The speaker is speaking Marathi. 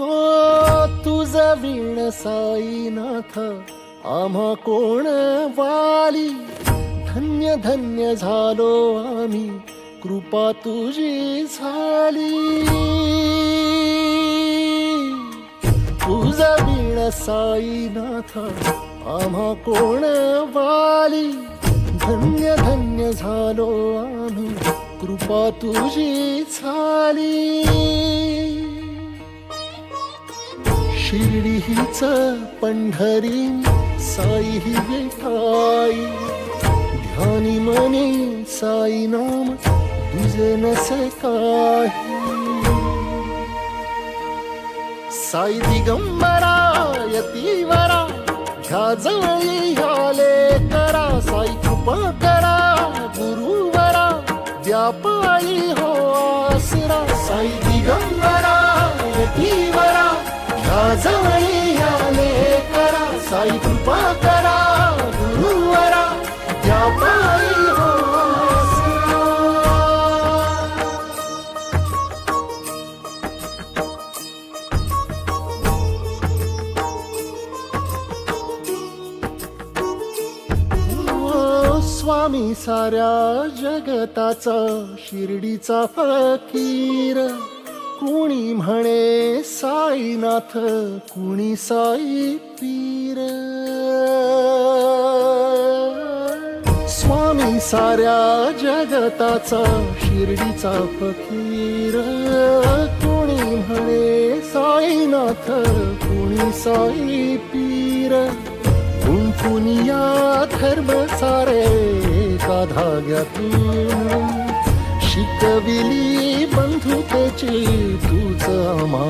हो तुझा वीण साईनाथ आम्हा कोण वाली, धन्य धन्य झालो आम्ही कृपा तुझी झाली. तुझा वीण साईनाथ आम्हा कोण वाली, धन्य धन्य झालो आम्ही कृपा तुझी झाली. शिर्डी हीच पंढरी साई ही विठाई, ध्यानी मनी साई नाम तुझे नसे काही. साई दिगंबरा यतीवरा ह्या जवळी ह्याले करा, साई कृपा करा गुरुवरा व्यापारी हो आसरा. साई दिगंबरा यतीवरा ह्या जवळी ह्याले करा, साई कृपा करा गुरुवरा व्यापारी हो आसरा. स्वामी साऱ्या जगताचा शिर्डीचा फकीर, कुणी म्हणे साईनाथ कुणी साई पीर. स्वामी साऱ्या जगताचा शिर्डीचा फकीर, कुणी म्हणे साईनाथ कुणी साई पीर. कुंकुनिया धर्म सारे एका धाग्यातून, शिकविली बंधुतेची तूच आम्हा